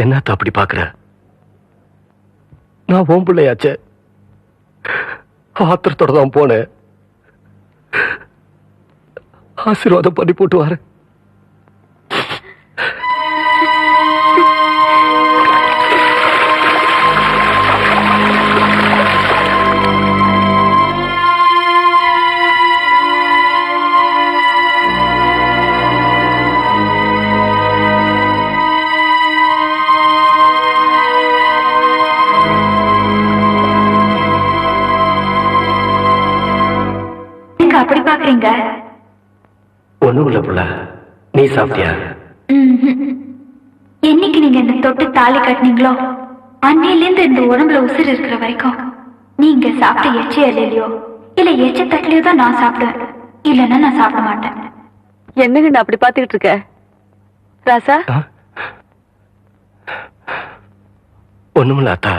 என்னத்த அப்படி பாக்குற? நான் உன் பிள்ளையாச்சே. ஆத்திரத்தோட தான் போனேன். ஆசீர்வாதம் பண்ணி போட்டு வாரு. அப்படி பாக்குறீங்க? ஒண்ணும் இல்ல புள்ள. நீ சாப்பிட்டியா? என்னைக்கு நீங்க இந்த தொட்டு தாலி கட்டினீங்களோ அன்னையில இருந்து இந்த உடம்புல உசுறு இருக்கிற வரைக்கும் நீங்க சாப்பிட்ட எச்ச இல்லையோ இல்ல எச்ச தட்டிலையோ தான் நான் சாப்பிடுவேன். இல்லைன்னா நான் சாப்பிட மாட்டேன். என்னங்க நான் அப்படி பாத்துக்கிட்டு இருக்க ராசா? ஒண்ணுமில்ல அத்தா.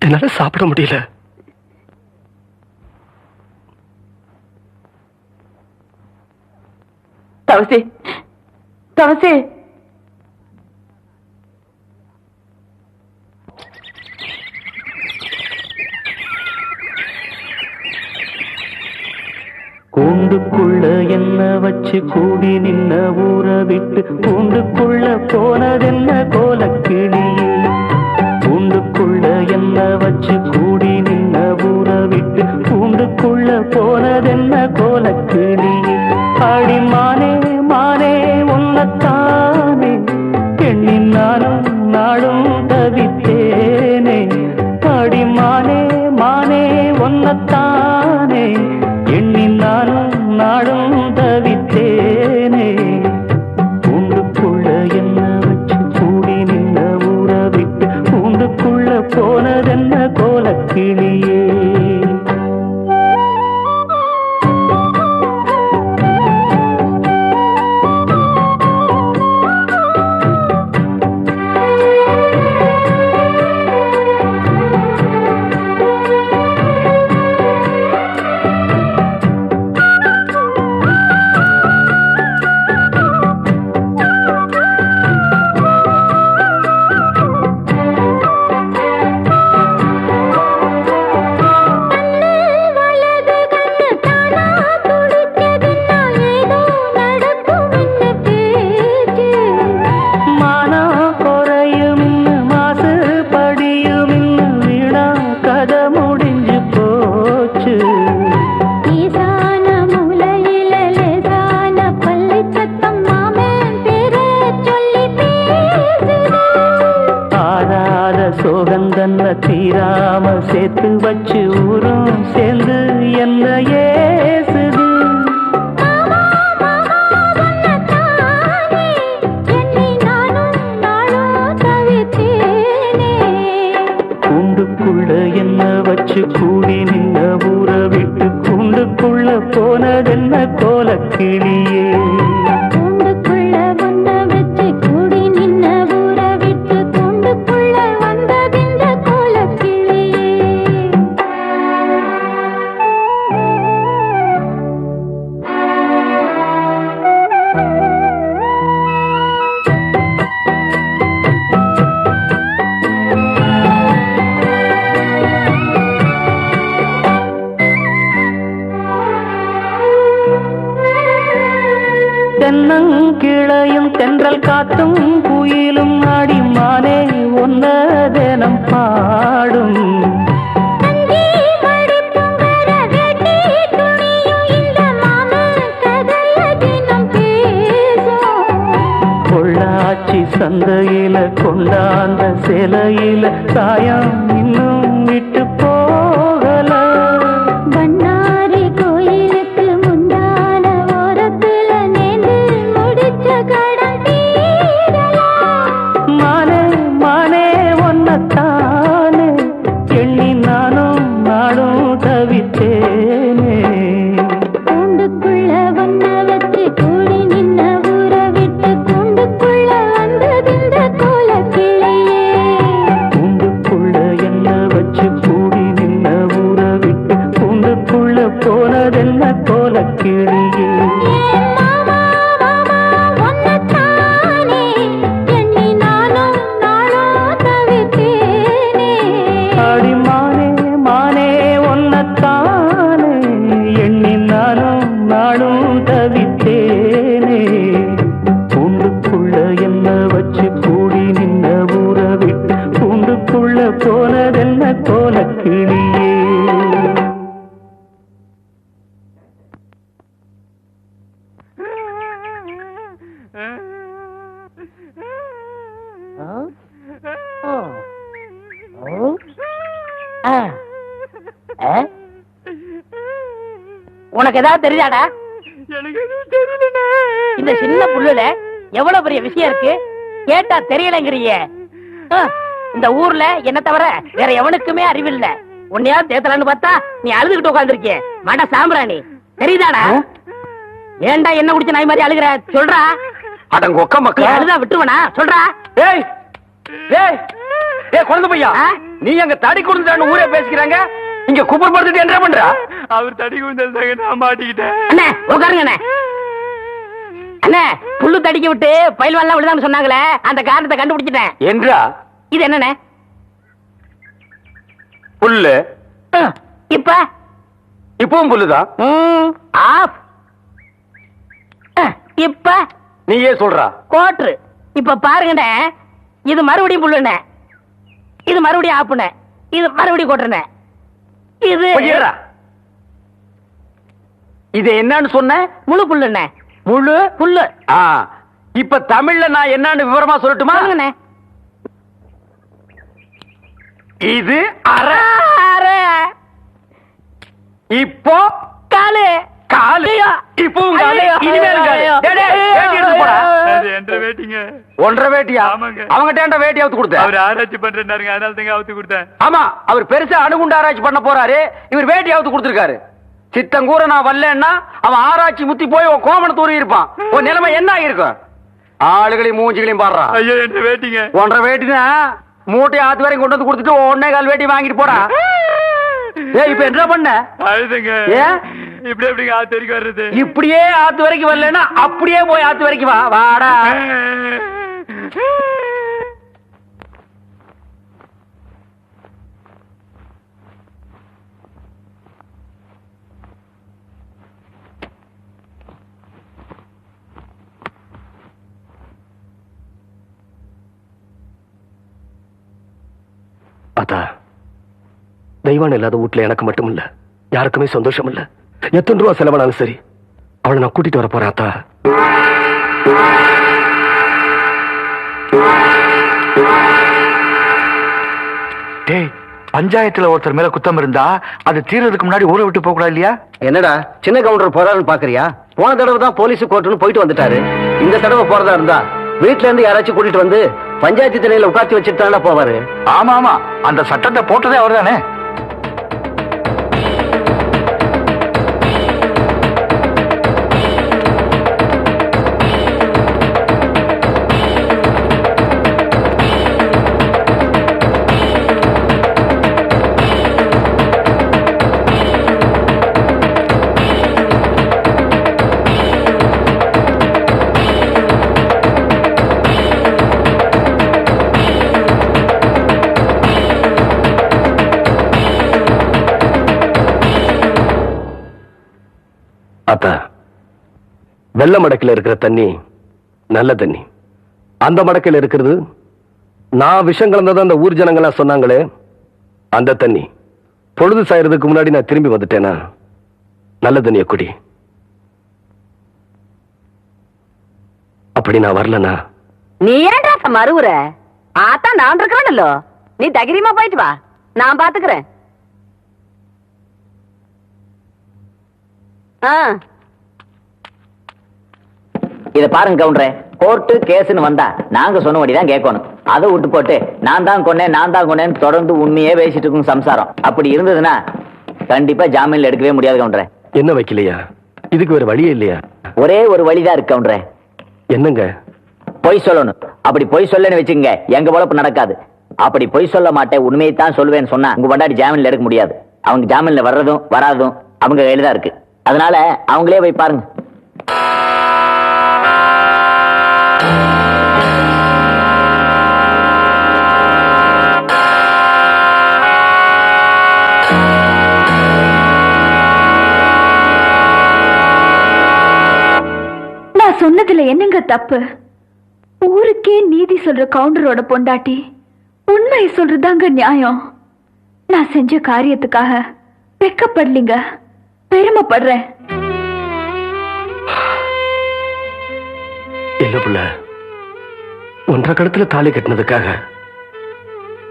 என்னால சாப்பிட முடியல. தவசி, தவசி, கூண்டுக்குள்ள என்ன வச்சு கூடி நின்ன ஊற விட்டு கூண்டுக்குள்ள போனதென்ன கோலக்கிளியே. கூண்டுக்குள்ள என்ன வச்சு கூடி நின்ன ஊற விட்டு கூண்டுக்குள்ள போனதென்ன கோலக்கிளியே. அடிமானே மானே உன்னத்தானே எண்ணி நானும் நாடும் தவித்தேனே. அடிமானே மானே உன்னத்தானே எண்ணி நானும் நாடும் தவித்தேனே. கூண்டுக்குள்ள என்ன வச்சு கூடி நின்ன ஊற விட்டு கூண்டுக்குள்ள போனதென்ன கோலக்கிளியே. சோகந்தன்ன தீராம சேர்த்து வச்சு ஊரும் சேர்ந்து என்ன ஏசுது. கூண்டுக்குள்ள என்ன வச்சு கூடி நின்ன ஊற விட்டு கூண்டுக்குள்ள போனதென்ன கோலக்கிளியே. தென்னங்கிளையும் தென்றல் காத்தும் குயிலும் ஆடிமானே ஒன்ன தினம் பாடும். பொள்ளாச்சி சந்தையில கொண்டாந்த சிலையில சாயம் இன்னும் விட்டு போகல. தானே எண்ணி நானும் நாடும் தவித்தேனே. கூண்டுக்குள்ள வண்ண வச்சு கூடி நின்ன ஊற விட்டு கூண்டுக்குள்ள வந்ததிந்த கோலக்கிளியே. கூண்டுக்குள்ள என்ன கோலக்கிளியே. உனக்கு ஏதாவது தெரியாடா? இந்த சின்ன புல்லுல எவ்வளவு பெரிய விஷயம் இருக்கு, கேட்டா தெரியலங்கிறிய. இந்த ஊர்ல என்ன தவிர வேற எவனுக்குமே அறிவில்ல. உன்னையா தேத்தலான்னு பார்த்தா நீ அழுதுகிட்டு உட்காந்துருக்கிய. மட சாம்பிராணி தெரியுதாடா? ஏன்டா என்ன குடிச்ச நாய் மாதிரி அழுகுற? சொல்றா. அடங்க ஒக்க நீ மக்கள். அழுதா விட்டுருவனா? சொல்றா. ஏய் ஏய் ஏய் குழந்தை பையா, நீ அங்க தடி குடுந்தான்னு ஊரே பேசிக்கிறாங்க, இங்க குப்பர் படுத்துட்டு என்ன பண்றா? அவர் தடி குந்தாங்க, நான் மாட்டிக்கிட்டேன். அண்ணே உட்காருங்க அண்ணே. அண்ணே புல்லு தடிக்க விட்டு பயில்வான்லாம் விடுதான்னு சொன்னாங்களே, அந்த காரணத்தை கண்டுபிடிச்சிட்டேன். என்றா இது என்னண்ணே? புல்லு. இப்ப இப்பவும் புல்லுதான். ஆஃப். இப்ப நீயே சொல்றா. கோட்ரு. இப்ப பாருங்கண்ணே, இது மறுபடியும் புல்லுண்ணே, இது மறுபடியும் ஆப்புண்ணே, இது மறுபடியும் கோட்டுறண்ணே. இது பொய்யரா. இது என்னன்னு சொன்ன? முழு புல்லுண்ணே. முழு புல்லு. இப்ப தமிழ்ல நான் என்னன்னு விவரமா சொல்லட்டுமா? சொல்லுங்கண்ணே. இது அரை. அரை. இப்போ காலு. காலு. இப்பவும் காலு. இனிமேலும் காலு. டேய், டேய், வேட்டி எடுத்து போடா. அது என்ற வேட்டிங்க. ஒன்றரை வேட்டியா? ஆமாங்க. அவங்கிட்ட வேட்டி அவுத்து கொடுத்த. அவர் ஆராய்ச்சி பண்றாருங்க, அதனால தாங்க அவுத்து கொடுத்தேன். ஆமா, அவர் பெருசா அணுகுண்டு ஆராய்ச்சி பண்ண போறாரு, இவர் வேட்டி அவுத்து கொடுத்திருக்காரு. சித்தங்கூர நான் வரலன்னா அவன் ஆராய்ச்சி முத்தி போய் உன் கோமண தூரி இருப்பான். உன் நிலைமை என்ன ஆகிருக்கும்? ஆளுகளையும் மூஞ்சிகளையும் பாடுறான். ஐயோ என்ற வேட்டிங்க. ஒன்றரை வேட்டினா மூட்டையை ஆத்து வரைக்கும் கொண்டு வந்து கொடுத்துட்டு 1.25 வேட்டி வாங்கிட்டு போடா. ஏய் இப்ப என்ன பண்ண? அழுதுங்க. ஏன் இப்படி எப்படிங்க ஆத்து வரைக்கும் வர்றது? இப்படியே ஆத்து வரைக்கும் வரலன்னா அப்படியே போய் ஆத்து வரைக்கும் வா. வாடா. அதா தெய்வான் இல்லாத வீட்டுல எனக்கு மட்டும் இல்ல, யாருக்குமே சந்தோஷம் இல்ல. எத்தனை ரூபா செலவானாலும் சரி அவளை நான் கூட்டிட்டு வர போறேன். அத்தா டேய், பஞ்சாயத்துல ஒருத்தர் மேல குத்தம் இருந்தா அது தீர்றதுக்கு முன்னாடி ஊரை விட்டு போக கூடாது இல்லையா? என்னடா சின்ன கவுண்டர் போறாருன்னு பாக்குறியா? போன தடவை தான் போலீஸ் கோர்ட்டுன்னு போயிட்டு வந்துட்டாரு. இந்த தடவை போறதா இருந்தா வீட்டுல இருந்து யாராச்சும் கூட்டிட்டு வந்து பஞ்சாயத்து திணையில உட்காந்து வச்சுட்டு போவாரு. ஆமா ஆமா, அந்த சட்டத்தை போட்டதே அவர் தானே. அத்தா வெள்ள மடக்கில் இருக்கிற தண்ணி நல்ல தண்ணி, அந்த மடக்கில் இருக்கிறது நான் விஷம் கலந்ததான் அந்த ஊர் ஜனங்களா சொன்னாங்களே அந்த தண்ணி. பொழுது சாயறதுக்கு முன்னாடி நான் திரும்பி வந்துட்டேனா நல்ல தண்ணிய குடி. அப்படி நான் வரலனா நீ ஏன்டா மறுவுற? ஆத்தா நான் இருக்கிறேன்ல, நீ தைரியமா போயிட்டு வா, நான் பாத்துக்கிறேன். இத பாருங்க கவுண்டரே, கோர்ட்டு கேஸ்னு வந்தா நாங்க சொன்னபடிதான் கேட்கணும். அதை விட்டு போட்டு நான் தான் கொன்னேன்னு தொடர்ந்து உண்மையே பேசிட்டு இருக்கும் சம்சாரம். அப்படி இருந்ததுன்னா கண்டிப்பா ஜாமீன்ல எடுக்கவே முடியாது கவுண்டரே. என்ன வைக்கலையா? இதுக்கு வேற வழியே இல்லையா? ஒரே ஒரு வழிதான் இருக்கு கவுண்டரே. என்னங்க? பொய் சொல்லணும். அப்படி பொய் சொல்லன்னு வச்சுங்க எங்க பொழப்பு நடக்காது. அப்படி பொய் சொல்ல மாட்டேன், உண்மையை தான் சொல்லுவேன்னு சொன்னா உங்க பண்டாடி ஜாமீன்ல எடுக்க முடியாது. அவங்க ஜாமீன்ல வர்றதும் வராதும் அவங்க கையில தான் இருக்கு. அதனால அவங்களே போய் பாருங்க. நான் சொன்னதுல என்னங்க தப்பு? ஊருக்கே நீதி சொல்ற கவுண்டரோட பொண்டாட்டி உண்மையை சொல்றதாங்க நியாயம். நான் செஞ்ச காரியத்துக்காக வெக்கப்படலீங்க, பெருமைப்படுறேன். இல்ல புள்ள, 1.5 கடத்துல தாலி கட்டினதுக்காக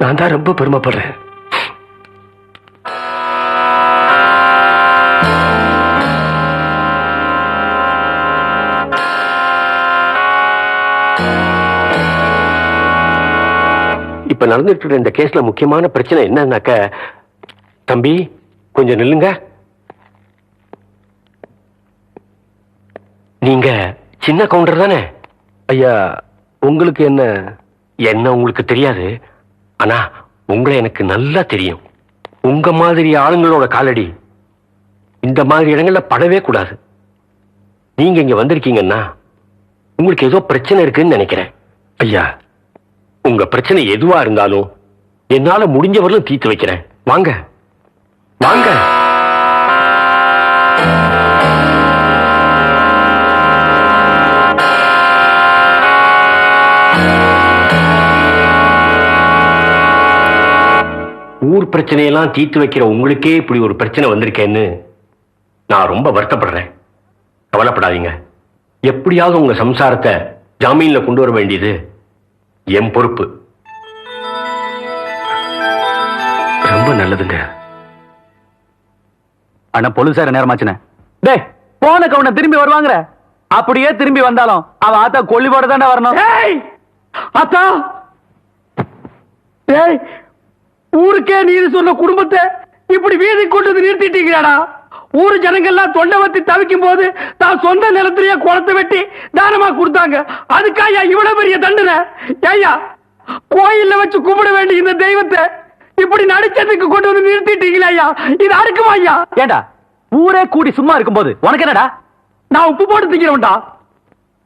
நான் தான் ரொம்ப பெருமைப்படுறேன். இப்ப நடந்துட்டு இருக்கிற இந்த கேஸ்ல முக்கியமான பிரச்சனை என்னன்னாக்க, தம்பி கொஞ்சம் நில்லுங்க. நீங்க சின்ன கவுண்டர் தானே? ஐயா, உங்களுக்கு என்ன? என்ன உங்களுக்கு தெரியாது, ஆனா உங்களை எனக்கு நல்லா தெரியும். உங்க மாதிரி ஆளுங்களோட காலடி இந்த மாதிரி இடங்கள்ல படவே கூடாது. நீங்க இங்க வந்திருக்கீங்கன்னா உங்களுக்கு ஏதோ பிரச்சனை இருக்குன்னு நினைக்கிறேன். ஐயா, உங்க பிரச்சனை எதுவா இருந்தாலும் என்னால முடிஞ்சவரையும் தீர்த்து வைக்கிறேன். வாங்க வாங்க. ஊர் பிரச்சனையெல்லாம் தீர்த்து வைக்கிற உங்களுக்கே இப்படி ஒரு பிரச்சனை வந்திருக்கேன்னு நான் ரொம்ப வருத்தப்படுறேன். கவலைப்படாதீங்க. எப்படியாவது உங்க சம்சாரத்தை ஜாமீன்ல கொண்டு வர வேண்டியது என் பொறுப்பு. ரொம்ப நல்லதுங்க. அண்ணா போலீஸார நேரமாச்சுனே. டேய், போன கவுன திரும்பி வருவாங்கற. அப்படியே திரும்பி வந்தாலும் அவன் ஆத்தா கொல்லிவோட தானே வரணும். ஏய் அத்தா, ஏய் ஊருக்கே நீதி சொன்ன குடும்பத்தை இப்படி வீதி கொண்டு வந்து நிறுத்திட்டீங்கடா. ஊரு ஜனங்கள்லாம் தொண்டை வத்தி தவிக்கும் போது தான் சொந்த நிலத்திலேயே குளத்தை வெட்டி தானமா கொடுத்தாங்க. அதுக்காயா இவ்வளவு பெரிய தண்டனை? ஐயா, கோயில்ல வச்சு கும்பிட வேண்டிய இந்த தெய்வத்தை இப்படி நடிச்சதுக்கு கொண்டு வந்து நிறுத்திட்டீங்களா ஐயா? இது அறுக்குமா ஐயா? ஏண்டா, ஊரே கூடி சும்மா இருக்கும்போது உனக்கு என்னடா? நான் உப்பு போட்டு திங்கிறவன்டா.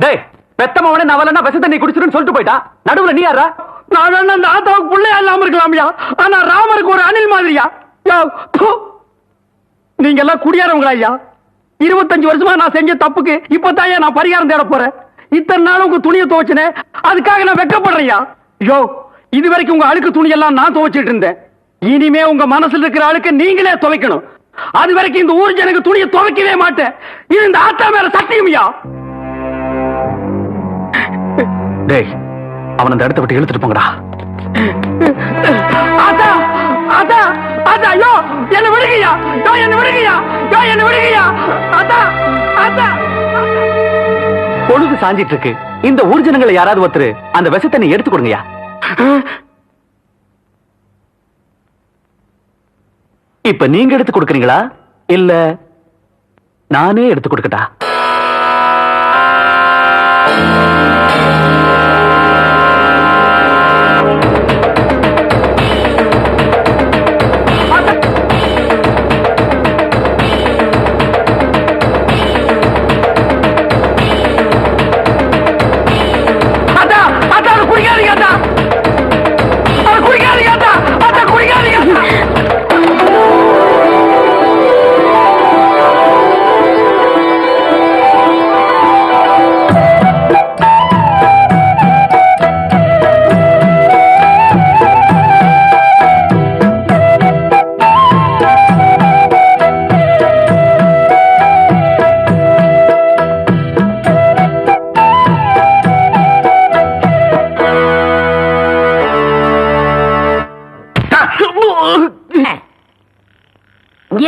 டேய், பெத்தமவனே நவலன்னா விஷ தண்ணி குடிச்சிருன்னு சொல்லிட்டு போயிட்டா. நடுவுல நீ யாரா? நான் வேணா அந்த ஆத்தாவுக்கு பிள்ளையா இல்லாம இருக்கலாம்யா, ஆனா ராமருக்கு ஒரு அணில் மாதிரியா? நீங்க எல்லாம் குடியாரவங்களா ஐயா? 25 வருஷமா நான் செஞ்ச தப்புக்கு இப்பதான் நான் பரிகாரம் தேட போறேன். இத்தனை நாள் உங்க துணியை துவைச்சனே, அதுக்காக நான் வெக்கப்படுறேன்யா. யோ, இது வரைக்கும் உங்க அழுக்கு துணியெல்லாம் நான் துவைச்சிட்டு இருந்தேன். இனிமே உங்க மனசுல இருக்கிற அழுக்கு நீங்களே துவைக்கணும். அது வரைக்கும் இந்த ஊர் ஜனங்க துணியை துவைக்கவே மாட்டேன். இது இந்த ஆத்தா மேல சத்தியம்யா. டேய், அவன் அந்த இடத்தை விட்டு இழுத்துட்டு போங்கடா. ஆத்தா ஆத்தா ஆத்தா, யோ என்ன விடுங்கயா, யோ என்ன விடுங்கயா, யோ என்ன விடுங்கயா. ஆத்தா ஆத்தா, பொழுது சாஞ்சிட்டு இருக்கு. இந்த ஊர் ஜனங்களை யாராவது ஒருத்தர் அந்த விஷ தண்ணி எடுத்து கொடுங்கயா. இப்ப நீங்க எடுத்து கொடுக்கறீங்களா இல்ல நானே எடுத்து கொடுக்கட்டா?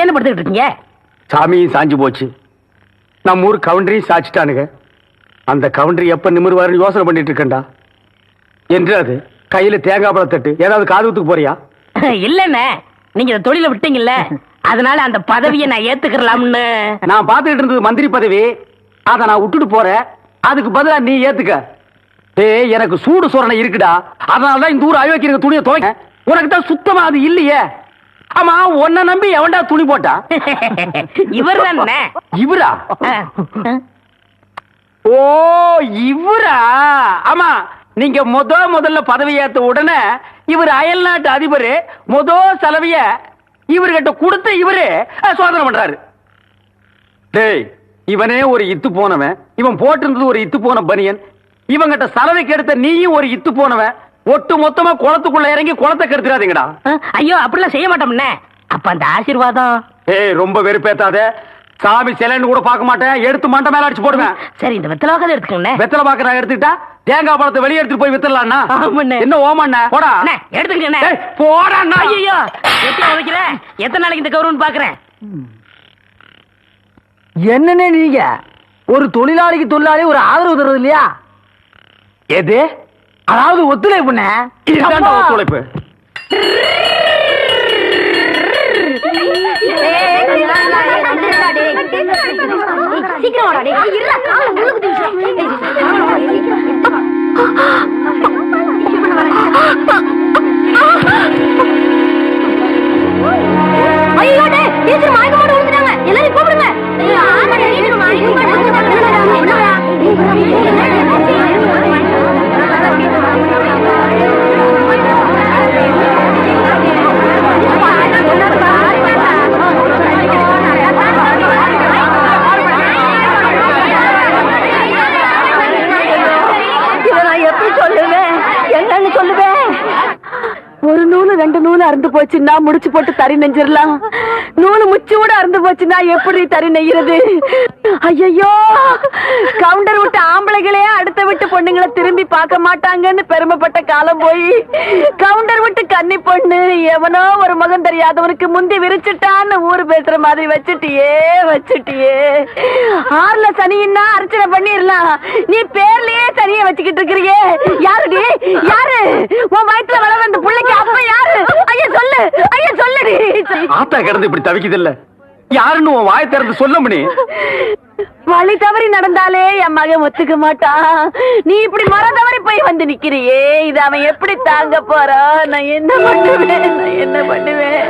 என்ன படுத்துக்கிட்டு இருக்கீங்க? சாமியும் சாஞ்சு போச்சு, நம்ம ஊர் கவுண்டரையும் சாச்சிட்டானுங்க. அந்த கவுண்டரி எப்ப நிமிர்வாருன்னு யோசனை பண்ணிட்டு இருக்கேன்டா. என்று அது கையில தேங்காய் பழம் தட்டு ஏதாவது காதுகுத்துக்கு போறியா? இல்லண்ணே, நீங்க இந்த தொழில விட்டீங்கல்ல, அதனால அந்த பதவியை நான் ஏத்துக்கலாம்னு. நான் பாத்துக்கிட்டு இருந்தது மந்திரி பதவி, அதை நான் விட்டுட்டு போறேன். அதுக்கு பதிலா நீ ஏத்துக்க. டேய், எனக்கு சூடு சொரணை இருக்குடா. அதனாலதான் இந்த ஊர் அயோக்கிய துணியை துவைக்க. உனக்கு தான் சுத்தமா அது இல்லையே. ஆமா, உன்னை நம்பி எவன்டா துணி போட்டா? இவர் தானே. இவரா? ஓ, இவரா? ஆமா, நீங்க முதல்ல பதவி ஏத்த உடனே இவர் அயல் நாட்டு அதிபர் செலவிய இவர்கிட்ட கொடுத்து இவரு சோதனை பண்றாரு. டேய், இவனே ஒரு இத்து போனவன். இவன் போட்டிருந்தது ஒரு இத்து போன பனியன். இவங்கிட்ட சலவைக்கு எடுத்த நீயும் ஒரு இத்து போனவன். ஒட்டு மொத்தமா குளத்துக்குள்ள இறங்கி குளத்தை கெடுத்துறாதீங்கடா. ஐயோ அப்படிலாம் செய்ய மாட்டோம்னே. அப்ப அந்த ஆசீர்வாதம். ஏய் ரொம்ப வெறுப்பேத்தாத. சாமி சிலைன்னு கூட பார்க்க மாட்டேன், எடுத்து மண்டை மேல அடிச்சு போடுவேன். சரி இந்த வெத்தலை வாக்காத எடுத்துக்கோண்ணே. வெத்தலை பாக்க நான் எடுத்துக்கிட்டா தேங்காய் பழத்தை வெளியே எடுத்துட்டு போய் வித்துடலாம்னா? ஆமாண்ணே. என்ன ஓமண்ண போடா. எடுத்துக்கண்ணே. போடா. ஐயோ வெட்டியா வைக்கல. எத்தனை நாளைக்கு இந்த கௌரவம் பாக்குறேன். என்னன்னு நீங்க ஒரு தொழிலாளிக்கு தொழிலாளி ஒரு ஆதரவு தருவது இல்லையா? எது? அதாவது ஒத்துழைப்புண்ண. இதுதான்டா ஒத்துழைப்பு. சீக்கிரம் வாடா டேய். இருடா கால முழுகுது. ஐயோ டேய் டீச்சர் மயக்க போட்டு விழுந்துட்டாங்க. எல்லாரும் கூப்பிடுங்க. ஆமா டீச்சர் மயக்க போட்டு விழுந்துட்டாங்க. ஒரு நூலு ரெண்டு நூலு அறுந்து போச்சுன்னா முடிச்சு போட்டு தறி நெஞ்சிடலாம். நூலு முச்சூட அறுந்து போச்சுன்னா எப்படி தறி நெய்யறது? ஐயோ கவுண்டர் விட்டு ஆம்பளைகளே அடுத்த விட்டு பொண்ணுங்களை திரும்பி பார்க்க மாட்டாங்கன்னு பெருமைப்பட்ட காலம் போய் கவுண்டர் விட்டு கன்னி பொண்ணு எவனோ ஒரு மகன் தெரியாதவனுக்கு முந்தி விரிச்சுட்டான்னு ஊரு பேசுற மாதிரி வச்சுட்டியே. ஆறுல சனின்னா அர்ச்சனை பண்ணிடலாம். நீ பேர்லயே சனியை வச்சுக்கிட்டு இருக்கிறியே. யாருடி யாரு உன் வயிற்றுல வளர அந்த பிள்ளைக்கு அப்ப யாரு? ஐயா சொல்லுடி. ஆத்தா கிடந்து இப்படி தவிக்குது இல்ல, யாருன்னு உன் வாயை திறந்து சொல்ல முடியும்? வழி தவறி நடந்தாலே என் மகன் ஒத்துக்க மாட்டான். நீ இப்படி மரம் தவறி போய் வந்து நிக்கிறியே, இது அவன் எப்படி தாங்க போறான்? நான் என்ன பண்ணுவேன்?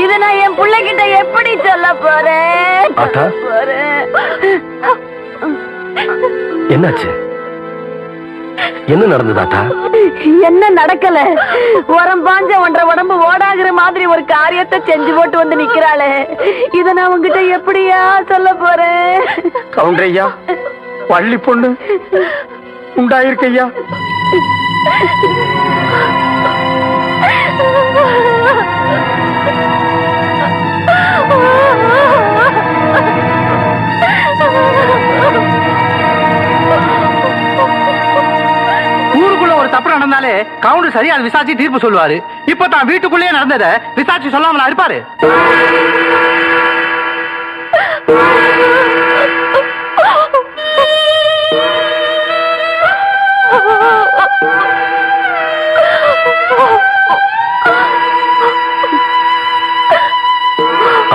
இத நான் என் பிள்ளைகிட்ட எப்படி சொல்ல போறேன்? என்னாச்சு? என்ன நடந்ததாட்டா? என்ன நடக்கல? உரம் பாஞ்ச ஒன்றரை உடம்பு ஓடாகிற மாதிரி ஒரு காரியத்தை செஞ்சு போட்டு வந்து நிக்கிறாளே, இத நான் உங்ககிட்ட எப்படியா சொல்ல போறேன்? கவுண்டரையா பள்ளி பொண்ணு உண்டாயிருக்கையா. ஊருக்குள்ள ஒரு தப்பு நடந்தாலே கவுண்டர் சரியா விசாரிச்சு தீர்ப்பு சொல்லுவாரு. இப்ப தான் வீட்டுக்குள்ளேயே நடந்ததை விசாரிச்சு சொல்லாமலா இருப்பாரு?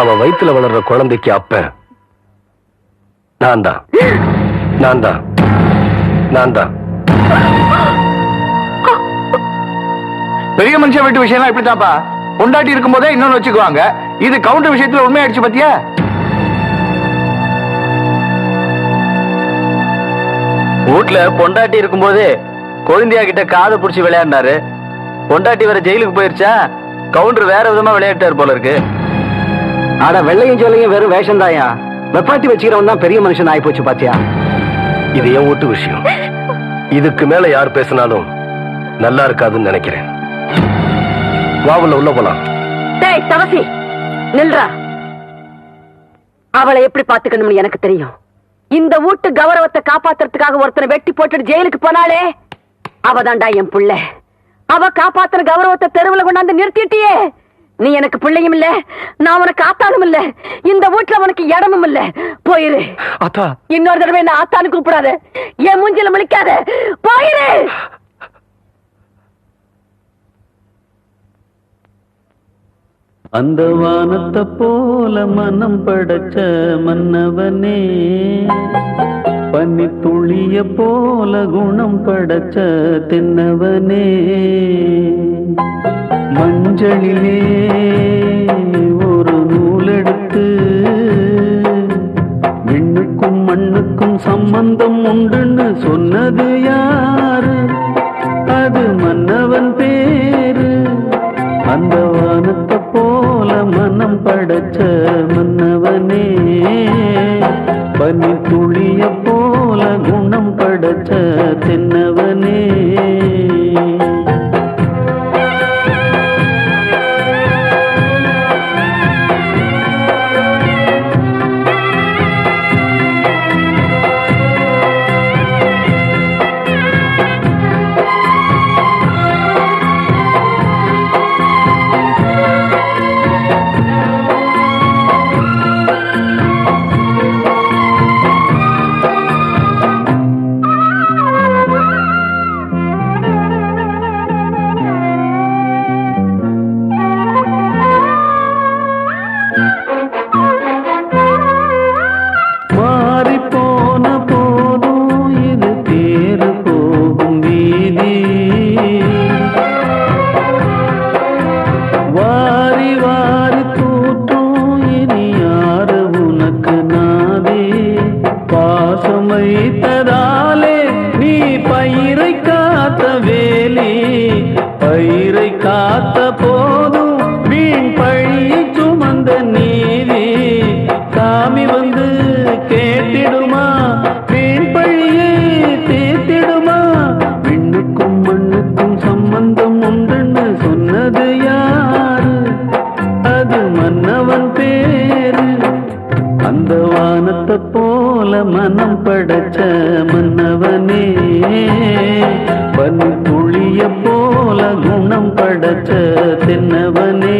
அவ வயித்துல வளர்ற குழந்தைக்கு அப்ப நான் தான். பெரிய மனுஷன் வீட்டு விஷயம் இப்படித்தாப்பா. பொண்டாட்டி இருக்கும் போதே இன்னொன்னு வச்சுக்குவாங்க. இது கவுண்டர் விஷயத்துல உண்மையாயிடுச்சு பத்தியா? வீட்டுல பொண்டாட்டி இருக்கும் போதே கொழுந்தியா கிட்ட காதை புடிச்சு விளையாடினாரு. பொண்டாட்டி வேற ஜெயிலுக்கு போயிருச்சா, கவுண்டர் வேற விதமா விளையாட்டாரு போல இருக்கு. ஆனா வெள்ளையும் சொல்லையும் வெறும் வேஷம் தாயா. வெப்பாட்டி வச்சுக்கிறவன் தான் பெரிய மனுஷன் ஆயி போச்சு பாத்தியா? இது என் வீட்டு விஷயம். இதுக்கு மேல யார் பேசினாலும் நல்லா இருக்காதுன்னு நினைக்கிறேன். வாவுல உள்ள போலாம். டேய் தவசி நில்றா. அவளை எப்படி பாத்துக்கணும்னு எனக்கு தெரியும். இந்த வீட்டு கௌரவத்தை காப்பாத்துறதுக்காக ஒருத்தனை வெட்டி போட்டுட்டு ஜெயிலுக்கு போனாலே அவதான்டா என் புள்ள. அவ காப்பாத்துற கௌரவத்தை தெருவுல கொண்டாந்து நிறுத்திட்டியே. நீ எனக்கு பிள்ளையும் இல்ல, நான் உனக்கு ஆத்தானும் இல்ல, இந்த வீட்டுல உனக்கு இடமும் இல்ல. போயிரு. அத்தா இன்னொரு தடவை என்ன ஆத்தானு கூப்பிடாத, என் மூஞ்சில முழிக்காத. போயிரு. அந்த வானத்தை போல மனம் படைச்ச மன்னவனே, பனி துளிய போல குணம் படைச்ச தென்னவனே, மஞ்சளிலே ஒரு நூலெடுத்து விண்ணுக்கும் மண்ணுக்கும் சம்பந்தம் உண்டுன்னு சொன்னது யாரு? அது மன்னவன் பேரு. அந்த வானத்தை போல மனம் படைச்ச மன்னவனே, பனி துளிய போல குணம் படைச்ச தென்னவனே. காத்த போதும் வீண் பழி சுமந்த நீதி சாமி வந்து கேட்டிடுமா வீண் பழியை தீர்த்திடுமா விண்ணுக்கும் மண்ணுக்கும் சம்பந்தம் உண்டுன்னு சொன்னது யாரு அது மன்னவன் பேரு அந்த வானத்தை போல மனம் படைச்ச மன்னவனே பனி துளிய போல குணம் படைச்ச தென்னவனே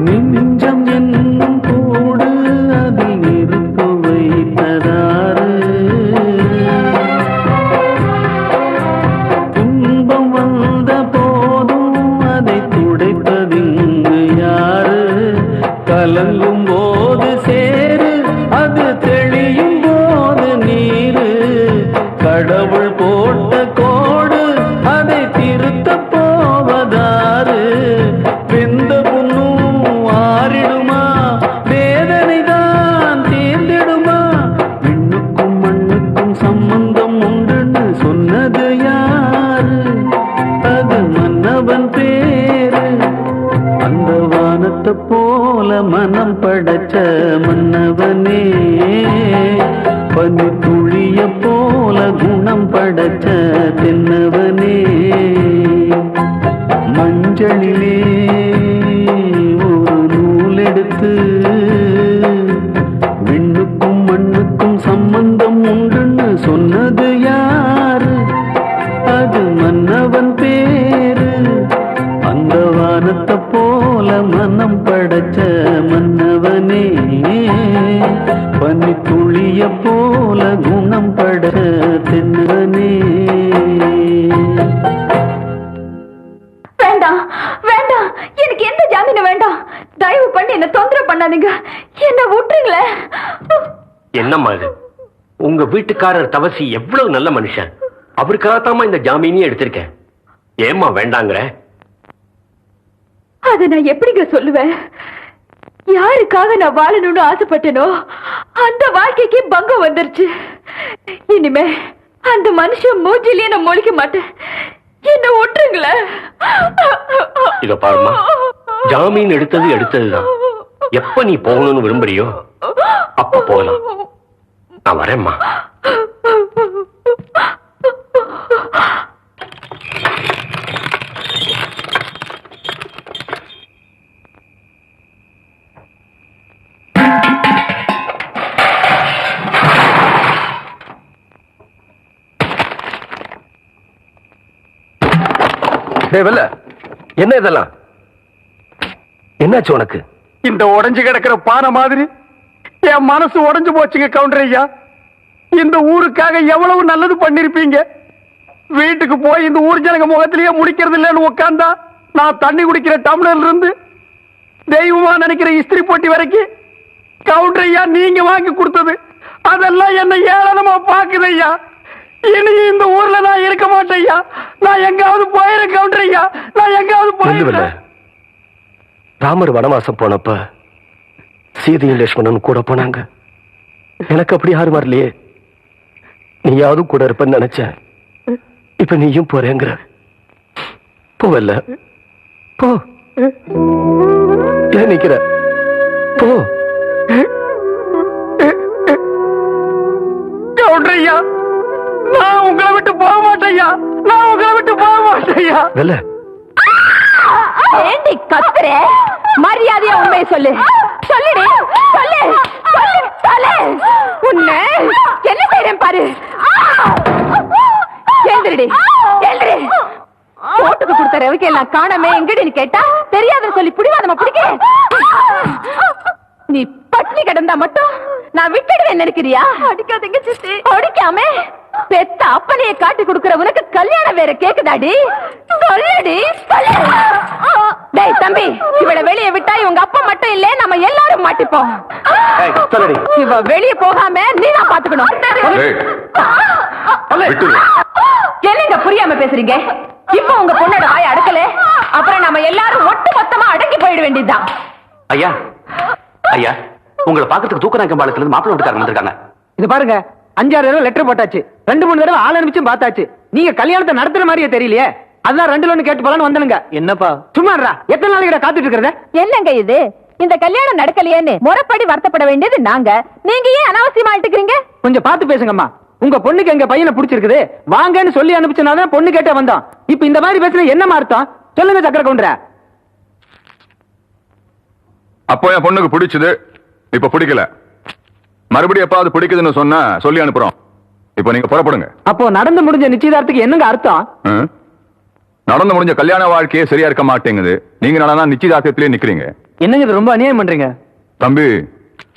நெஞ்சம் என்னும் கூடு அதில் நெருப்பு வைத்ததாறு துன்பம் வந்த போதும் அதை துடைப்பதிங்கு யாரு கலங்கும் போது சேரு அது தெளியும் போது நீரு கடவுள் போட்ட கோடு அதை திருத்த போவதாறு வெந்த புண்ணும் ஆறிடுமா வேதனை தான் தீர்ந்திடுமா விண்ணுக்கும் மண்ணுக்கும் சம்பந்தம் உண்டுன்னு சொன்னது யாரு அது மன்னவன் பேரு அந்த வானத்தை போல மனம் படைச்ச மன்னவனே பனி துளிய போல குணம் படைச்ச தென்னவனே மஞ்சளிலே ஒரு நூல் எடுத்து விண்ணுக்கும் மண்ணுக்கும் சம்பந்தம் உண்டுன்னு சொன்னது யாரு அது மன்னவன் பேரு அந்த வானத்தை போல மனம் படைச்ச மன்னவனே பனி துளிய போல குணம் படைச்ச தென்னவனே வேண்டாம் வேண்டாம், எனக்கு எந்த ஜாமீனும் வேண்டாம். தயவு பண்ணி என்ன தொந்தரவு பண்ணாதீங்க, என்ன விட்டுருங்களே. என்னம்மா இது? உங்க வீட்டுக்காரர் தவசி எவ்வளவு நல்ல மனுஷன், அவருக்காகத்தாமா இந்த ஜாமீனையும் எடுத்திருக்கேன். ஏம்மா வேண்டாங்கிற? அதை நான் எப்படிங்க சொல்லுவேன்? யாருக்காக நான் வாழணும்னு ஆசைப்பட்டேனோ அந்த வாழ்க்கைக்கு பங்கம் வந்துருச்சு. இனிமே அந்த மனுஷன் மூஞ்சிலேயே நான் முழிக்க மாட்டேன், என்ன விட்டுருங்களே. இத பாருமா, ஜாமீன் எடுத்ததுதான். எப்ப நீ போகணும்னு விரும்புறியோ அப்ப போகலாம். நான் வரேம்மா. என்ன இதெல்லாம்? என்னாச்சு உனக்கு? இந்த உடைஞ்சு கிடக்கிற பானை மாதிரி என் மனசு உடைஞ்சு போச்சுங்க கவுண்டர் ஐயா. இந்த ஊருக்காக எவ்வளவு நல்லது பண்ணிருப்பீங்க. வீட்டுக்கு போய் இந்த ஊர் ஜனங்க முகத்திலேயே முடிக்கிறது இல்லைன்னு உட்கார்ந்தா நான் தண்ணி குடிக்கிற டம்ளர்ல இருந்து தெய்வமா நினைக்கிற இஸ்திரி போட்டி வரைக்கும் கவுண்டர் ஐயா நீங்க வாங்கி கொடுத்தது அதெல்லாம் என்ன ஏளனமா பாக்குது ஐயா. இனி இந்த ஊர்ல நான் இருக்க மாட்டேன் ஐயா. நான் எங்காவது போயிரு கவுண்டர் ஐயா, நான் எங்காவது போயிருக்கேன். ராமர் வனவாசம் போனப்ப சீதையும் லட்சுமணன் கூட போனாங்க. எனக்கு அப்படி யாரும் வரலையே. நீயாவது கூட இருப்பன்னு நினைச்சேன். இப்ப நீயும் போறேங்கிற. போவல்ல, போ. ஏன் நிக்கிற? போ. கவுண்டர் ஐயா, நான் உங்களை விட்டு போக மாட்டேயா. நான் உங்களை விட்டு போக மாட்டேயா. ஏண்டி கத்துற? மரியாதையா உண்மையை சொல்லு. சொல்லுடி, சொல்லு சொல்லு சொல்லு. உன்னை என்ன செய்றேன் பாரு. எழுந்திரடி, எழுந்திரி. போட்டுக்கு கொடுத்த ரவிக்கு எல்லாம் காணாம எங்கடின்னு கேட்டா தெரியாதுன்னு சொல்லி புடிவாதமா பிடிக்க. நீ பட்னி கிடந்தா மட்டும் நான் விட்டுடுவேன் நினைக்கிறியா? அடிக்காதீங்க சித்தி. அடிக்காம பெத்த அப்பனையே காட்டி கொடுக்கறவனுக்கு கல்யாணம் வேற கேக்குதாடி? சொல்லுடி, சொல்லு. டேய் தம்பி, இவளை வெளியே விட்டா இவங்க அப்பா மட்டும் இல்ல, நம்ம எல்லாரும் மாட்டிப்போம். இவ வெளியே போகாம நீதான் பாத்துக்கணும். என்னங்க புரியாம பேசுறீங்க? இப்ப உங்க பொண்ணோட வாய் அடக்கல, அப்புறம் நம்ம எல்லாரும் ஒட்டு மொத்தமா அடங்கி போயிட வேண்டியதுதான். ஐயா ஐயா, உங்களை பாக்கிறதுக்கு தூக்கநாயக்கம்பாளையத்துல இருந்து மாப்பிள்ளை வீட்டுக்காரங்க வந்திருக்காங்க. இது பாருங்க, 5-6 தடவை லெட்டர் போட்டாச்சு, 2-3 தடவை ஆள் அனுப்பிச்சும் பார்த்தாச்சு. நீங்க கல்யாணத்தை நடத்துற மாதிரியே தெரியலையே, அதான் 2ல 1 கேட்டு போலான்னு வந்தனுங்க. என்னப்பா சும்மாறா, எத்தனை நாளைக்கு காத்துட்டு இருக்கிறத? என்னங்க இது? இந்த கல்யாணம் நடக்கலையேன்னு முறைப்படி வருத்தப்பட வேண்டியது நாங்க, நீங்க ஏன் அனாவசியமா ஆயிட்டுக்கிறீங்க? கொஞ்சம் பார்த்து பேசுங்கம்மா. உங்க பொண்ணுக்கு எங்க பையனை பிடிச்சிருக்குது, வாங்கன்னு சொல்லி அனுப்பிச்சனாதான் பொண்ணு கேட்டே வந்தோம். இப்ப இந்த மாதிரி பேசுற என்னமா அர்த்தம்? சொல்லுங்க சக்கர கவுண்டர. அப்போ என் பொண்ணுக்கு பிடிச்சது, இப்ப பிடிக்கல. மறுபடியும் எப்பாவது பிடிக்குதுன்னு சொன்னா சொல்லி அனுப்புறோம். இப்ப நீங்க புறப்படுங்க. அப்போ நடந்து முடிஞ்ச நிச்சயதார்த்தத்துக்கு என்னங்க அர்த்தம்? நடந்து முடிஞ்ச கல்யாண வாழ்க்கையே சரியா இருக்க மாட்டேங்குது, நீங்க நடனா நிச்சயதார்த்தத்திலே நிக்கிறீங்க. என்னங்க இது ரொம்ப அநியாயம் பண்றீங்க. தம்பி,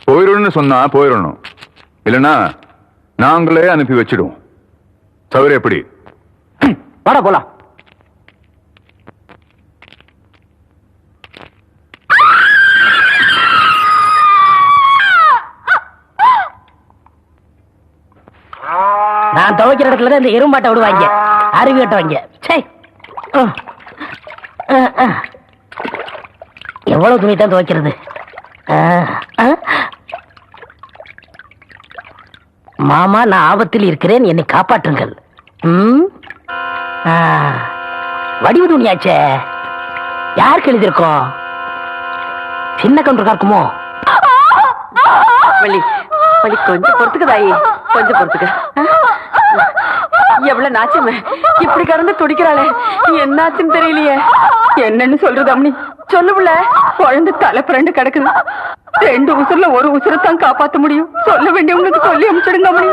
போயிடணும்னு சொன்னா போயிடணும், இல்லைன்னா நாங்களே அனுப்பி வச்சிடுவோம். சௌகரியம் எப்படி? வாடா போலாம். நான் துவைக்கிற இடத்துல இந்த எறும்பாட்டை விடுவாங்க, அருவி கட்டுவாங்க. எவ்வளவு துணி தான் துவைக்கிறது? மாமா, நான் ஆபத்தில் இருக்கிறேன், என்னை காப்பாற்றுங்கள். வடிவு துணியாச்சே, யாருக்கு எழுதியிருக்கோம்? சின்ன கவுண்டருக்கா இருக்குமோ? கொஞ்சம் பொறுத்துக்குதாயி, கொஞ்சம் பொறுத்துக்க. எவ்வளவு நாச்சமே இப்படி கடந்து துடிக்கிறாளே, என்னாச்சுன்னு தெரியலையே. என்னன்னு சொல்றது அம்மனி? சொல்லுல, குழந்தை தலை புரண்டு கிடக்குது. 2 உசுர்ல 1 உசுரத்தான் காப்பாத்த முடியும். சொல்ல வேண்டியவங்களுக்கு சொல்லி அனுப்பிச்சிடுங்க அம்மனி.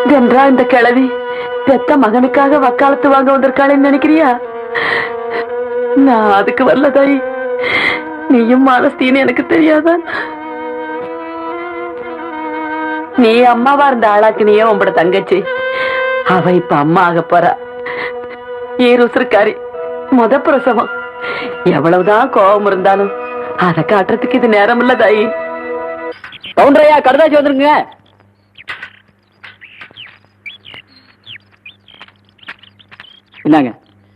கன்றா, இந்த கிழவி பெத்த மகனுக்காக வக்காலத்து வாங்க வந்திருக்காளேன்னு நினைக்கிறியா? நான் அதுக்கு வரலதாய். நீயும் மாலஸ்தீன்னு எனக்கு தெரியாதா? நீ அம்மாவா இருந்த ஆளாக்கு நீயே உங்களோட தங்கச்சி, அவ இப்ப அம்மா ஆக போறா. ஈருசுருக்காரி, முத பிரசவம். எவ்வளவுதான் கோபம் இருந்தாலும் அதை காட்டுறதுக்கு இது நேரம் இல்ல தாயி. கவுண்டரையா, கடுதாச்சி வந்துருங்க. என்னங்க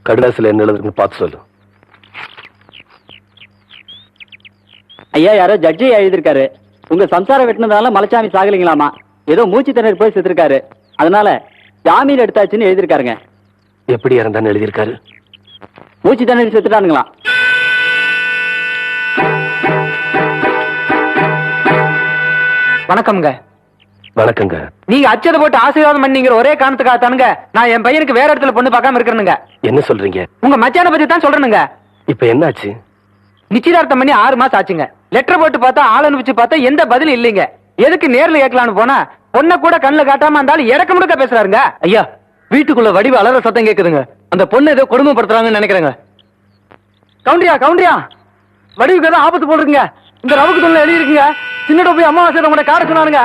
கடுதாசில என்ன எழுதுன்னு பார்த்து சொல்லு. ஐயா, யாரோ ஜட்ஜி எழுதிருக்காரு, உங்க சம்சாரம் வெட்டினதால மலைச்சாமி சாகலிங்களாமா, ஏதோ மூச்சு திணறி போய் செத்துருக்காரு, அதனால ஜாமீன் எடுத்தாச்சுன்னு எழுதிருக்காருங்க. எப்படி இறந்தான்னு எழுதியிருக்காரு? மூச்சு திணறி செத்துட்டானுங்களா? வணக்கம்ங்க. வணக்கங்க. நீங்க அச்சதை போட்டு ஆசீர்வாதம் பண்ணீங்கிற ஒரே காரணத்துக்காகத்தானுங்க நான் என் பையனுக்கு வேற இடத்துல பொண்ணு பார்க்காம இருக்கிறேனுங்க. என்ன சொல்றீங்க? உங்க மச்சான பத்தி தான் சொல்றேனுங்க. இப்ப என்னாச்சு? நிச்சயதார்த்தம் பண்ணி 6 மாசம் ஆச்சுங்க. லெட்டர் போட்டு பார்த்தா, ஆள் அனுப்பிச்சு பார்த்தா எந்த பதிலும் இல்லைங்க. எதுக்கு நேர்ல கேட்கலான்னு போனா பொண்ணை கூட கண்ணுல காட்டாம இருந்தாலும் இடக்க முடுக்க பேசுறாருங்க. ஐயா, வீட்டுக்குள்ள வடிவு அலற சத்தம் கேக்குதுங்க. அந்த பொண்ணு ஏதோ கொடுமைப்படுத்துறாங்கன்னு நினைக்கிறேங்க. கவுண்டரியா, வடிவுக்கு ஏதோ ஆபத்து போடுறீங்க. இந்த ரவுக்கு தொழில் எழுதி இருக்குங்க. சின்னட போய் அம்மாவாசை உங்களோட கார சொன்னானுங்க.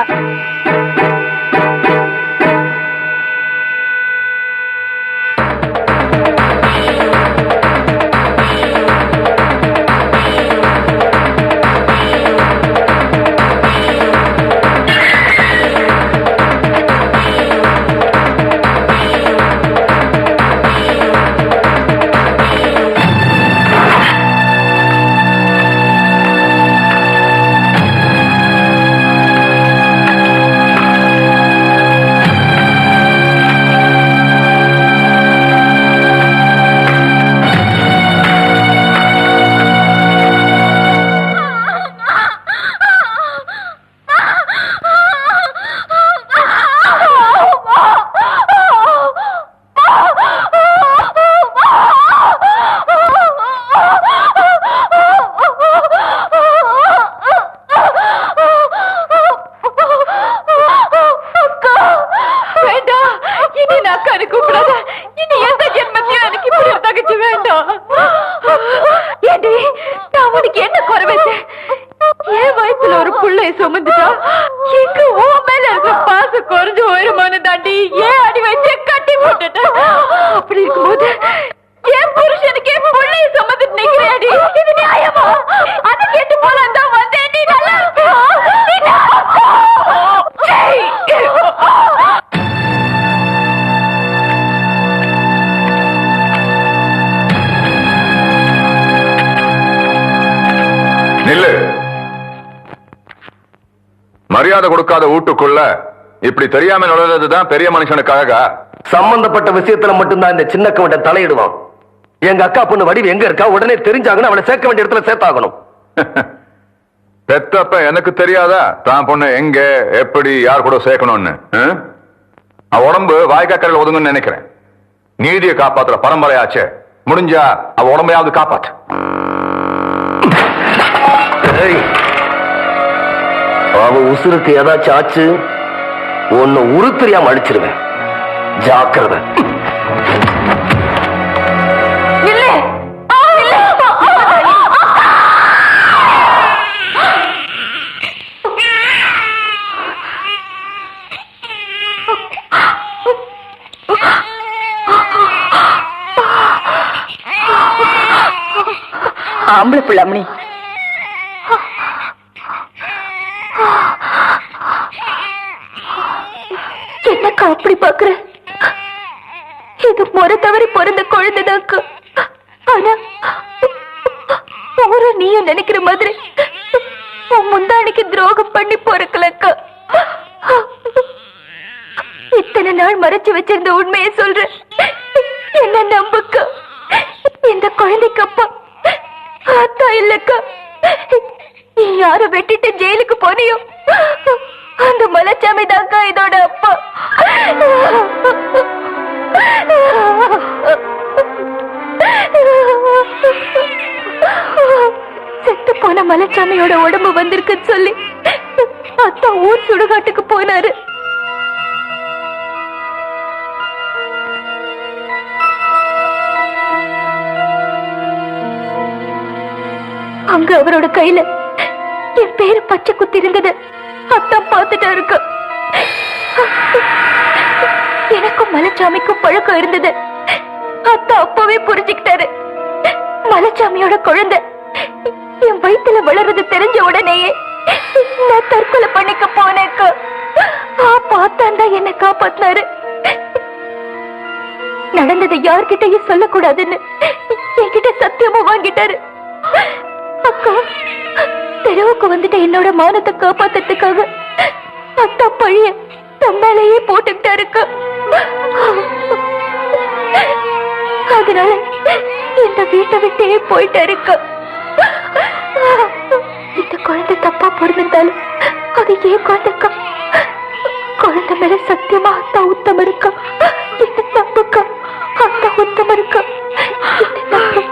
என்ன அக்கானு கூப்பிடாத. இனி எந்த ஜென்மத்திலும் எனக்கு இப்படி ஒரு தங்கச்சி வேண்டாம். ஏண்டி, நான் உனக்கு என்ன குறை வச்சேன்? என் வயசுல ஒரு புள்ளைய சுமந்துட்டா எங்க உன் மேல இருக்க பாசம் குறைஞ்சு உயரமான தாண்டி ஏன் அடி வச்சு கட்டி போட்டுட்டேன். அப்படி இருக்கும்போது என் புருஷனுக்கு என் புள்ளைய சுமந்துட்டு நிக்கிறேடி. இது நியாயமா? அது கேட்டு போலாம் தான் வந்தேன். நீ நல்லா இருப்பியா? நில்லு. மரியாதை கொடுக்காத வீட்டுக்குள்ள இப்படி தெரியாம நுழைறதுதான் பெரிய மனுஷனுக்காக. சம்பந்தப்பட்ட விஷயத்துல மட்டும்தான் இந்த சின்ன கவண்ட தலையிடுவான். எங்க அக்கா பொண்ணு வடிவு எங்க இருக்கா உடனே தெரிஞ்சாங்கன்னு அவளை சேர்க்க வேண்டிய இடத்துல சேர்த்தாகணும். பெத்தப்ப எனக்கு தெரியாதா தான் பொண்ணு எங்க எப்படி யார் கூட சேர்க்கணும்னு? அவ உடம்பு வாய்க்காக்கரையில் ஒதுங்கன்னு நினைக்கிறேன். நீதியை காப்பாத்துற பரம்பரையாச்சே, முடிஞ்சா அவ உடம்பையாவது காப்பாத்து. அவ உசுருக்கு ஏதாச்சும் ஆச்சு ஒன்னு உருத்தறியாம அழிச்சிருவேன். ஜாக்கிரதை. ஆம்பளை பிள்ளாமணி, என்னக்கா அப்படி பாக்குற? இது முறை தவறி பிறந்த குழந்தைதாக்கா. ஆனா ஒரு நீயும் நினைக்கிற மாதிரி உன் முந்தானிக்கு துரோகம் பண்ணி பிறக்கலக்கா. இத்தனை நாள் மறைச்சு வச்சிருந்த உண்மையை சொல்ற, என்ன நம்புக்கா. இந்த குழந்தைக்கு அப்பா அத்தா இல்லக்கா. நீ யார வெட்டிட்டு ஜெயிலுக்கு போனியோ அந்த மலைச்சாமி தாக்கா இதோட அப்பா. செத்து போன மலைச்சாமியோட உடம்பு வந்திருக்குன்னு சொல்லி அத்தா ஊர் சுடுகாட்டுக்கு போனாரு. அங்க அவரோட கையில என் பேரு பச்சை குத்தி இருந்தது அத்தா பார்த்துட்டா இருக்கு. எனக்கும் மலைச்சாமிக்கும் பழக்கம் இருந்தது. அத்தா அப்பவே புரிஞ்சுக்கிட்டாரு. மலைச்சாமியோட குழந்தை என் வயித்துல வளர்றது தெரிஞ்ச உடனேயே நான் தற்கொலை பண்ணிக்க போனேக்கா. பார்த்தான் தான் என்ன காப்பாத்தினாரு. நடந்ததை யார்கிட்டயும் சொல்லக்கூடாதுன்னு என்கிட்ட சத்தியமா வாங்கிட்டாரு. அக்கா, தெருவுக்கு வந்துட்டு என்னோட மானத்தை காப்பாத்துறதுக்காக அத்தா பழிய தன்னாலேயே போட்டுக்கிட்டாருக்கா. அதனால இந்த வீட்டை விட்டே போயிட்டாருக்கா. இந்த குழந்தை தப்பா பிறந்திருந்தாலும் அது ஏன் குழந்தைக்கா. குழந்தை மேல சத்தியமா அத்தா உத்தம இருக்கா. என்ன நம்புக்கா, அத்தா உத்தம இருக்கா. என்ன நம்பு.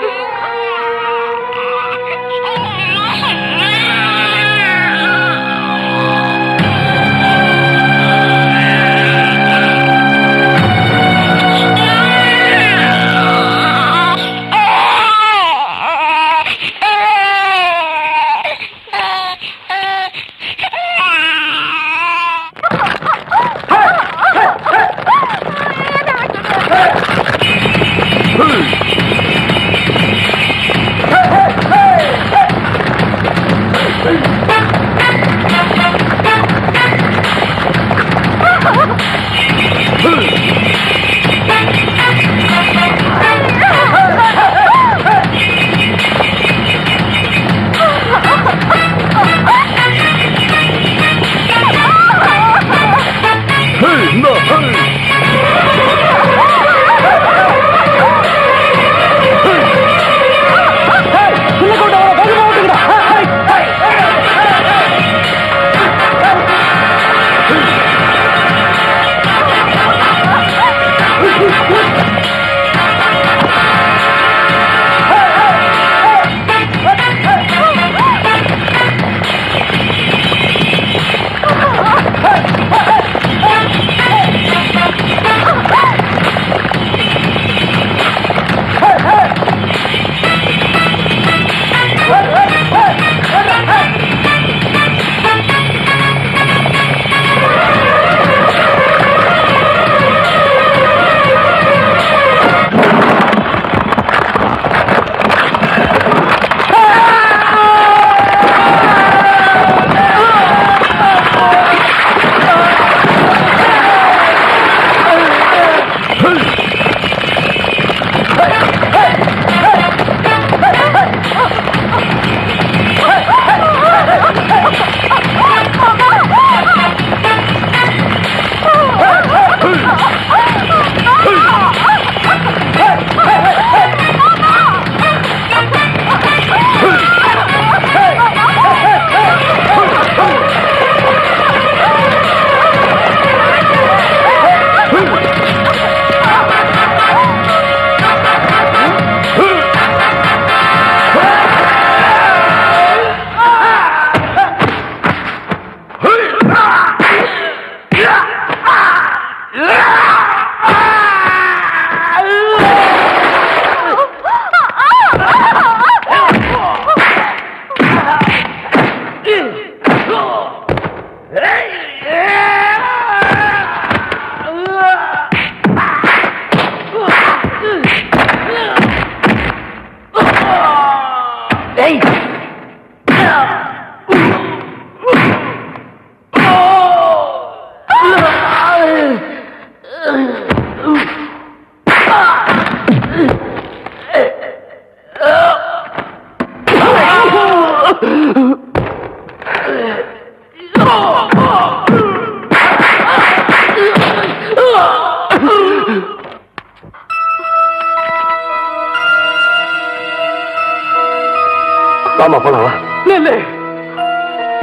ஆமா போலாம் வா. நில்லு.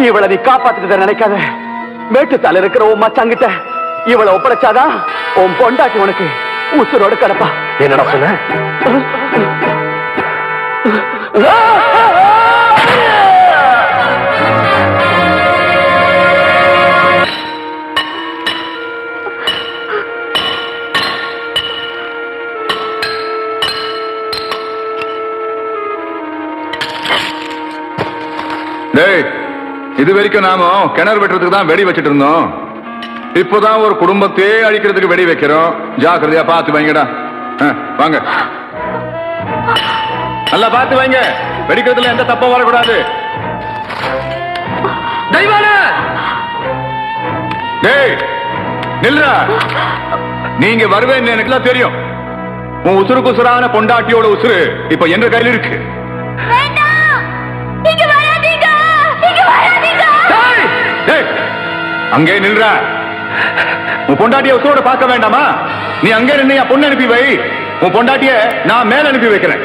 இவளை நீ காப்பாத்துட்டு நினைக்காத. மேட்டுத்தால இருக்கிற உன் மச்சாங்கிட்ட இவளை ஒப்படைச்சாதான் உன் பொண்டாட்டி உனக்கு உசுரோடு கிடப்பா. என்னடா சொன்ன? டேய், இது வரைக்கும் நாம கிணறு வெட்டுறதுக்கு தான் வெடி வச்சிட்டு இருந்தோம். இப்போதான் ஒரு குடும்பத்தையே அழிக்கிறதுக்கு வெடி வைக்கிறோம். ஜாக்கிரதையா பார்த்து வைங்கடா. வாங்க, நல்லா பார்த்து வைங்க. வெடிக்கிறதுல எந்த தப்பா வரக்கூடாது. டேய் நில்றா. நீங்க வருவேன்னு எனக்கு எல்லாம் தெரியும். உன் உசுருக்கு உசுரான பொண்டாட்டியோட உசுரு இப்ப என்ற கையில் இருக்கு. அங்கே நில்ற. உன் பொண்டாட்டிய உசுரோட பார்க்க வேண்டாமா? நீ அங்கே நின்று என் பொண்ணு அனுப்பி வை. உன் பொண்டாட்டிய நான் மேல அனுப்பி வைக்கிறேன்.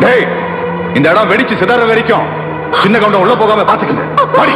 டேய், இந்த இடம் வெடிச்சு சிதற வரைக்கும் சின்ன கவுண்டம் உள்ள போகாம பாத்துக்கங்க. பாடி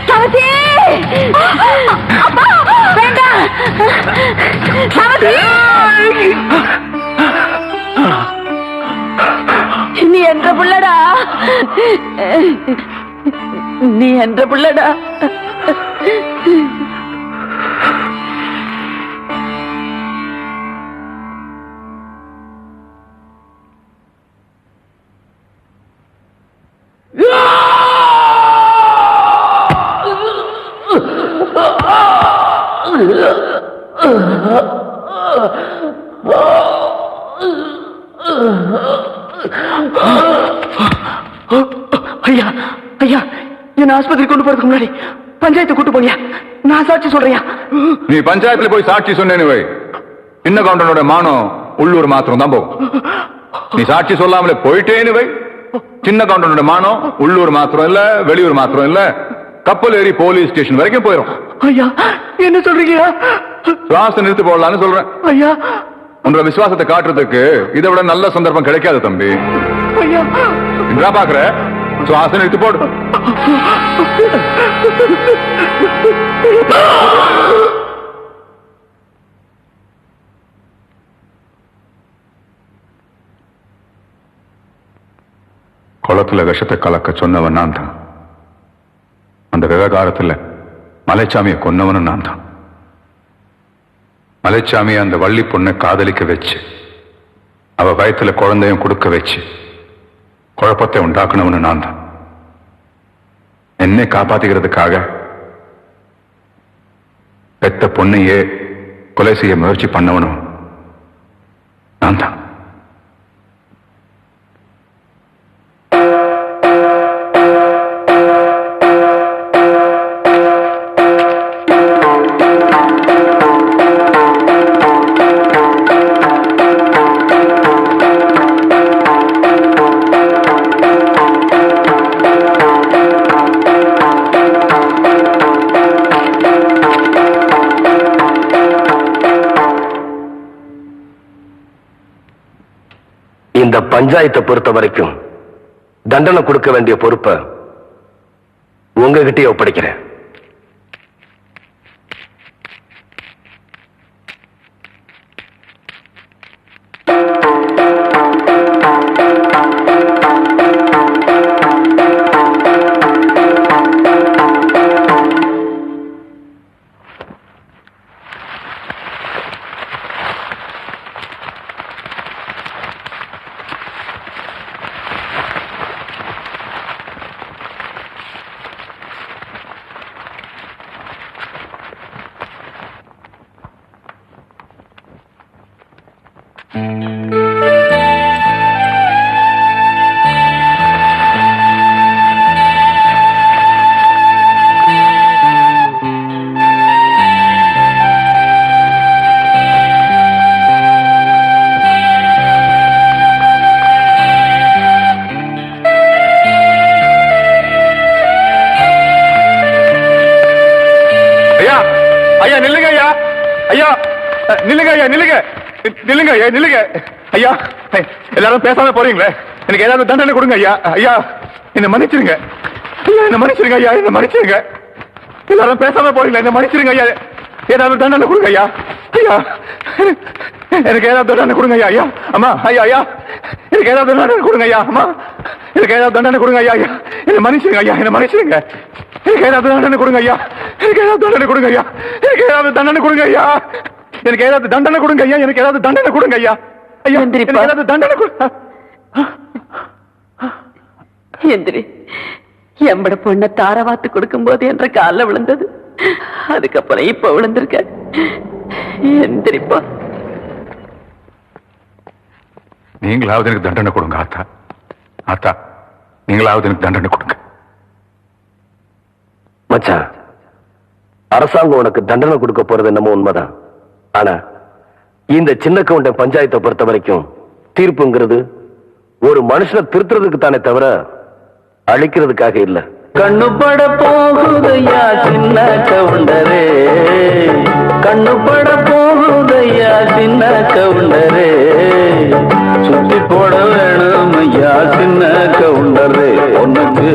சமதி! அப்பா! வேண்டாம்! சமதி! நீ என்ற புள்ளடா, நீ என்ற புள்ளடா. ஐயா ஐயா, என்ன ஆஸ்பத்திரி கொண்டு போறதுக்கு முன்னாடி பஞ்சாயத்து கூட்டு போனியா? நான் சாட்சி சொல்றியா? நீ பஞ்சாயத்துல போய் சாட்சி சொன்னேன்னு வை, சின்ன கவுண்டனோட மானம் உள்ளூர் மாத்திரம் தான் போகும். நீ சாட்சி சொல்லாமலே போயிட்டேன்னு வை, சின்ன கவுண்டனோட மானம் உள்ளூர் மாத்திரம் இல்ல, வெளியூர் மாத்திரம் இல்ல, கப்பல் ஏறி போலீஸ் ஸ்டேஷன் வரைக்கும் போயிடும். ஐயா என்ன சொல்றீங்க? சுவாசம் நிறுத்து போடலான்னு சொல்றேன். ஐயா உன்னோட விசுவாசத்தை காட்டுறதுக்கு இதை விட நல்ல சந்தர்ப்பம் கிடைக்காது தம்பி. ஐயா என்ன பாக்குற? சுவாசம் நிறுத்து போடு. குளத்துல விஷத்தை கலக்க சொன்னவன் நான் தான். அந்த விவகாரத்துல மலைச்சாமியை கொன்னவனும் நான் தான். மலைச்சாமியை அந்த வள்ளி பொண்ணை காதலிக்க வச்சு அவ வயத்துல குழந்தையும் கொடுக்க வச்சு குழப்பத்தை உண்டாக்குனவனு நான் தான். என்னை காப்பாத்திக்கிறதுக்காக பெத்த பொண்ணையே கொலை செய்ய முயற்சி பண்ணவனும் நான் தான். இந்த பஞ்சாயத்தை பொறுத்த வரைக்கும் தண்டனை கொடுக்க வேண்டிய பொறுப்பை உங்ககிட்டயே ஒப்படைக்கிறேன். ஐயா எல்லாரும் பேசாம போறீங்களே, எனக்கு ஏதாவது தண்டனை கொடுங்க ஐயா. ஐயா என்ன மன்னிச்சிருங்க. ஐயா என்ன மன்னிச்சிருங்க. ஐயா என்ன மன்னிச்சிருங்க. எல்லாரும் பேசாம போறீங்களா, என்ன மன்னிச்சிருங்க ஐயா. ஏதாவது தண்டனை கொடுங்க ஐயா. ஐயா எனக்கு ஏதாவது தண்டனை கொடுங்க ஐயா. ஐயா அம்மா ஐயா ஐயா எனக்கு ஏதாவது தண்டனை கொடுங்க ஐயா. அம்மா எனக்கு ஏதாவது தண்டனை கொடுங்க ஐயா. ஐயா என்ன மன்னிச்சிருங்க ஐயா. என்ன மன்னிச்சிருங்க. எனக்கு ஏதாவது தண்டனை கொடுங்க ஐயா. எனக்கு ஏதாவது தண்டனை கொடுங்க ஐயா. எனக்கு ஏதாவது தண்டனை கொடுங்க ஐயா. எனக்கு ஏதாவது தண்டனை கொடுங்க ஐயா. எனக்கு ஏதாவது தண்டனை கொடுங்க ஐயா. ஐயா எனக்கு ஏதாவது தண்டனை கொடுங்க. எந்திரி. எம்பட பொண்ண தாரவாத்து கொடுக்கும் போது என்ற கால விழுந்தது, அதுக்கப்புறம் இப்ப விழுந்திருக்க. எந்திரிப்பா. நீங்களாவது எனக்கு தண்டனை கொடுங்க ஆத்தா. ஆத்தா நீங்களாவது எனக்கு தண்டனை கொடுங்க. மச்சான், அரசாங்கம் உனக்கு தண்டனை கொடுக்க போறது என்னமோ உண்மைதான். ஆனா இந்த சின்ன கவுண்டன் பஞ்சாயத்தை பொறுத்த வரைக்கும் தீர்ப்புங்கிறது ஒரு மனுஷனை திருத்துறதுக்கு தானே தவிர அழிக்கிறதுக்காக இல்ல. கண்ணுப்பட போகுதையா சின்ன கவுண்டரே, கண்ணுப்பட போகுதையா சின்ன கவுண்டரே, சுத்தி போட வேணும் ஐயா சின்ன கவுண்டரே, உனக்கு